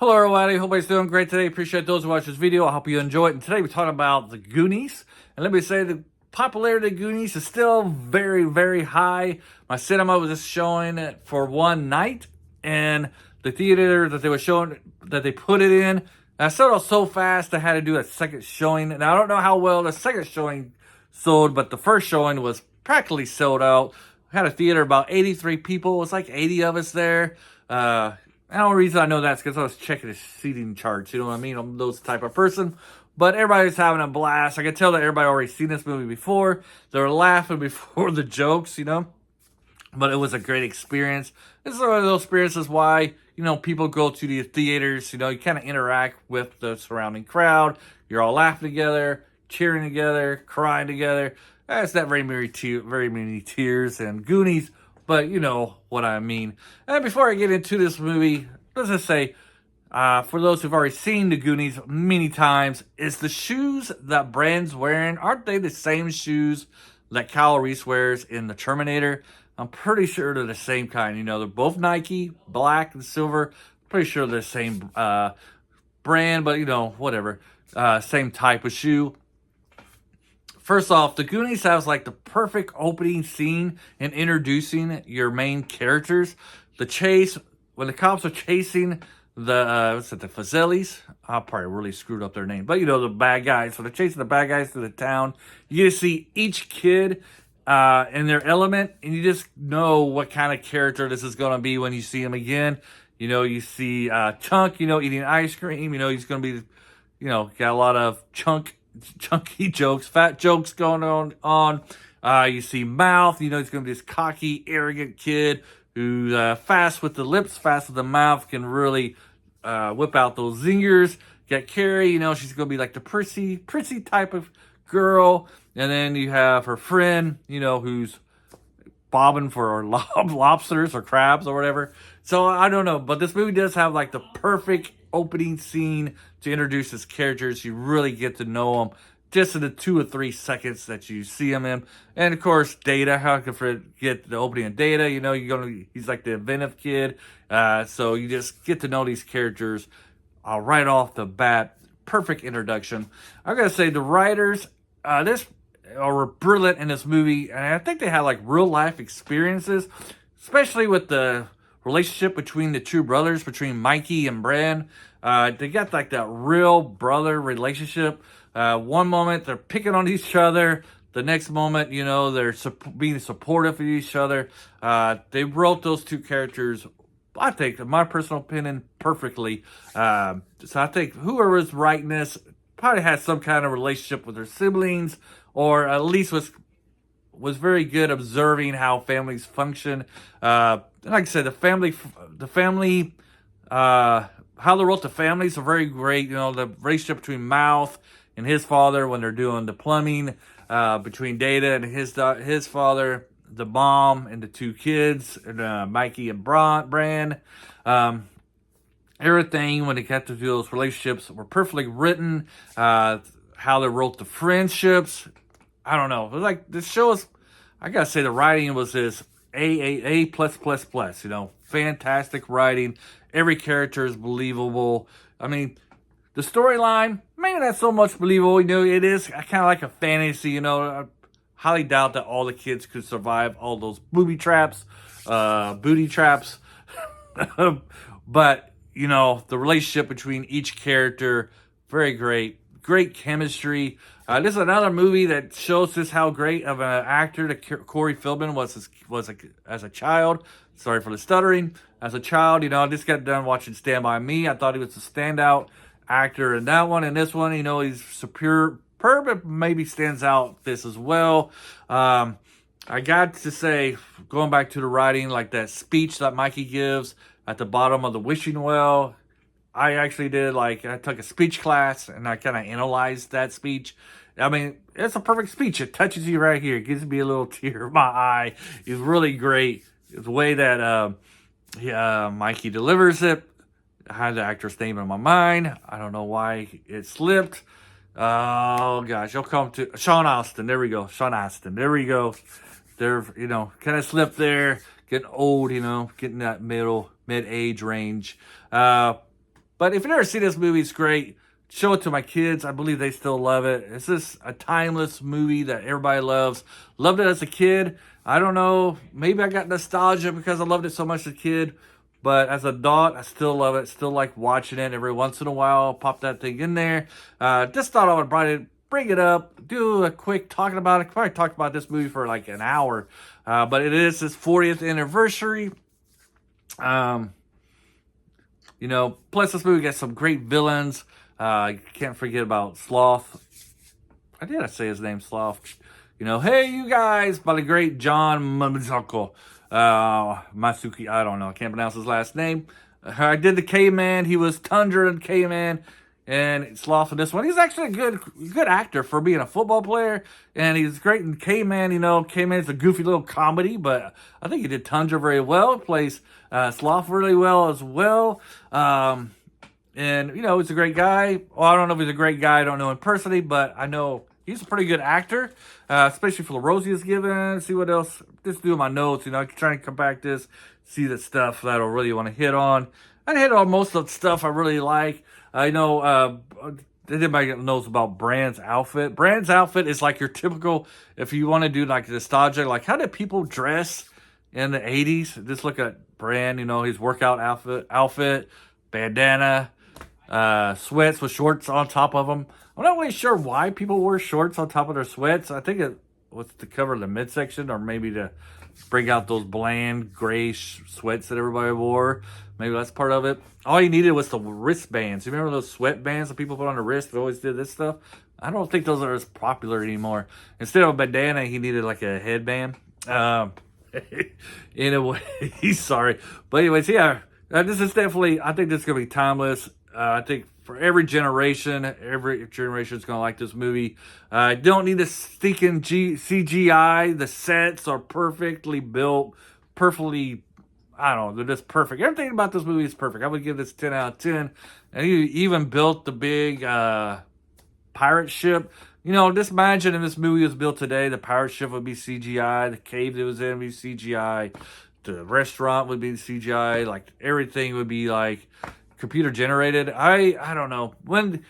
Hello everybody, hope everybody's doing great today. Appreciate those who watch this video. I hope you enjoy it. And today we're talking about the Goonies. And let me say the popularity of the Goonies is still very, very high. My cinema was just showing it for one night. And the theater that they were showing, that they put it in, I sold out so fast I had to do a second showing. And I don't know how well the second showing sold, but the first showing was practically sold out. We had a theater about 83 people. It was like 80 of us there. The only reason I know that's because I was checking the seating charts. You know what I mean? I'm those type of person. But everybody's having a blast. I can tell that everybody already seen this movie before. They were laughing before the jokes, you know. But it was a great experience. This is one of those experiences why, people go to the theaters. You kind of interact with the surrounding crowd. You're all laughing together, cheering together, crying together. It's not very many tears and Goonies. But you know what I mean. And before I get into this movie, let's just say, for those who've already seen the Goonies many times, is the shoes that Brand's wearing, aren't they the same shoes that Kyle Reese wears in the Terminator? I'm pretty sure they're the same kind. They're both Nike, black and silver. Pretty sure they're the same brand, but whatever. Same type of shoe. First off, the Goonies has like the perfect opening scene in introducing your main characters. The chase, when the cops are chasing the Fazeli's, I probably really screwed up their name, but the bad guys. So they're chasing the bad guys through the town. You get to see each kid in their element, and you just know what kind of character this is going to be when you see him again. You see Chunk, eating ice cream. He's going to be, got a lot of chunky jokes, fat jokes going on. You see Mouth, he's going to be this cocky, arrogant kid who's fast with the lips, fast with the mouth, can really whip out those zingers. Got Carrie, she's going to be like the prissy type of girl. And then you have her friend, who's bobbing for lobsters or crabs or whatever. So I don't know, but this movie does have like the perfect opening scene to introduce his characters. You really get to know them just in the 2 or 3 seconds that you see him in. And of course, Data. How can I forget the opening of Data? He's like the inventive kid. So you just get to know these characters right off the bat. Perfect introduction. I gotta say, the writers, were brilliant in this movie, and I think they had like real life experiences, especially with the relationship between the two brothers, between Mikey and Bran. They got like that real brother relationship. One moment they're picking on each other, the next moment, they're being supportive of each other. They wrote those two characters, I think, in my personal opinion, perfectly. So I think whoever's writing this probably had some kind of relationship with their siblings, or at least was very good observing how families function. Like I said, how they wrote the families are very great. The relationship between Mouth and his father when they're doing the plumbing, between Data and his father, the mom and the two kids, and Mikey and Bran. Everything when it got to those relationships were perfectly written. How they wrote the friendships, I don't know. It was like this show is, I gotta say, the writing was this A plus plus plus. Fantastic writing. Every character is believable. I mean, the storyline, maybe not so much believable. It is kind of like a fantasy. I highly doubt that all the kids could survive all those booty traps. But the relationship between each character, very great. Great chemistry. This is another movie that shows us how great of an actor that Corey Feldman was as a child. Sorry for the stuttering. As a child, I just got done watching Stand By Me. I thought he was a standout actor in that one. And this one, he's superb, but maybe stands out this as well. I got to say, going back to the writing, like that speech that Mikey gives at the bottom of the wishing well, I actually did, I took a speech class, and I kind of analyzed that speech. I mean, it's a perfect speech. It touches you right here. It gives me a little tear in my eye. It's really great. The way that Mikey delivers it. I had the actor's name in my mind. I don't know why it slipped. Oh, gosh. You'll come to Sean Astin. There we go. Sean Astin. There we go. There, kind of slipped there. Getting old, getting that mid-age range. But if you never seen this movie, it's great. Show it to my kids. I believe they still love it. It's just a timeless movie that everybody loves. Loved it as a kid. I don't know. Maybe I got nostalgia because I loved it so much as a kid. But as an adult, I still love it. Still like watching it every once in a while. Pop that thing in there. Just thought I would bring it up. Do a quick talking about it. Probably talked about this movie for like an hour. But it is its 40th anniversary. Plus this movie gets some great villains. I can't forget about Sloth. I did say his name, Sloth. Hey, you guys, by the great John Masuki. I don't know. I can't pronounce his last name. I did the K-Man. He was Tundra and K-Man. And Sloth in this one. He's actually a good actor for being a football player. And he's great in K-Man. K-Man's a goofy little comedy. But I think he did Tundra very well. Plays Sloth really well as well. And, he's a great guy. Well, I don't know if he's a great guy. I don't know him personally, but I know he's a pretty good actor, especially for the roles he was given. See what else. Just doing my notes, trying to come back this, see the stuff that I really want to hit on. I hit on most of the stuff I really like. I know, everybody knows about Brand's outfit. Brand's outfit is like your typical, if you want to do like nostalgia, like how did people dress in the 80s? Just look at Brand, his workout outfit, bandana, sweats with shorts on top of them. I'm not really sure why people wear shorts on top of their sweats. I think it was to cover the midsection or maybe to bring out those bland gray sweats that everybody wore. Maybe that's part of it. All you needed was the wristbands. You remember those sweat bands that people put on the wrist that always did this stuff? I don't think those are as popular anymore. Instead of a bandana, he needed like a headband. In a way, sorry. But anyways, yeah, this is definitely, I think this is going to be timeless. I think for every generation is going to like this movie. Don't need a stinking CGI. The sets are perfectly built, perfectly, I don't know, they're just perfect. Everything about this movie is perfect. I would give this 10 out of 10. And he even built the big pirate ship. Just imagine if this movie was built today, the pirate ship would be CGI, the cave it was in would be CGI, the restaurant would be CGI, like everything would be like computer generated. I don't know. When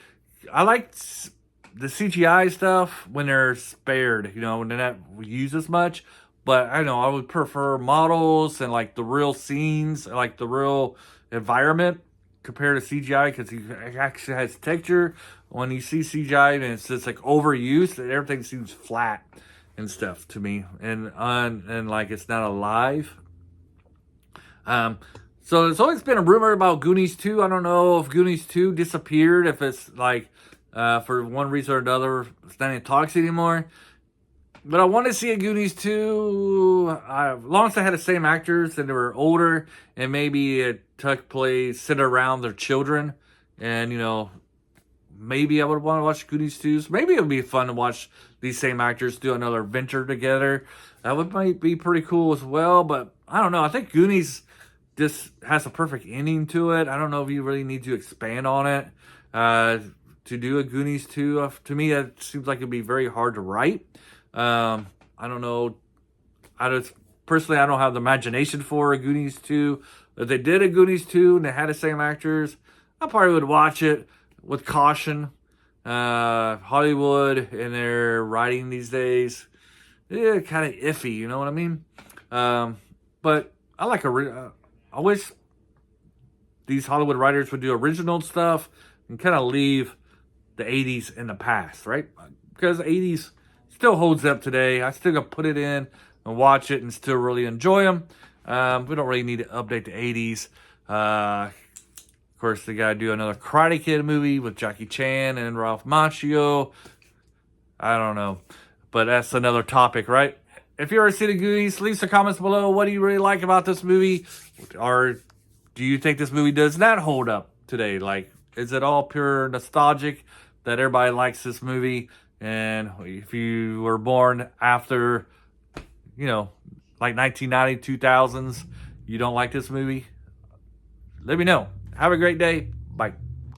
I like the CGI stuff when they're spared, when they're not used as much. But I know I would prefer models and like the real scenes, like the real environment compared to CGI because it actually has texture. When you see CGI and it's just like overused, everything seems flat and stuff to me, and like it's not alive. So there's always been a rumor about Goonies 2. I don't know if Goonies 2 disappeared, if it's like for one reason or another, it's not in talks anymore. But I want to see a Goonies 2, as long as they had the same actors and they were older, and maybe it took place, centered around their children. And, maybe I would want to watch Goonies 2. Maybe it would be fun to watch these same actors do another adventure together. That might be pretty cool as well. But I don't know. I think Goonies just has a perfect ending to it. I don't know if you really need to expand on it to do a Goonies 2. To me, that seems like it'd be very hard to write. I don't know. I don't have the imagination for a Goonies 2. If they did a Goonies 2 and they had the same actors, I probably would watch it with caution. Hollywood and their writing these days, kind of iffy, you know what I mean? But I like I wish these Hollywood writers would do original stuff and kind of leave the 80s in the past, right? Because the 80s still holds up today. I still got to put it in and watch it and still really enjoy them. We don't really need to update the 80s. Of course, they got to do another Karate Kid movie with Jackie Chan and Ralph Macchio. I don't know. But that's another topic, right? If you ever seen the Goonies, leave some comments below. What do you really like about this movie? Or do you think this movie does not hold up today? Like, is it all pure nostalgic that everybody likes this movie? And if you were born after, like 1990, 2000s, you don't like this movie? Let me know. Have a great day. Bye.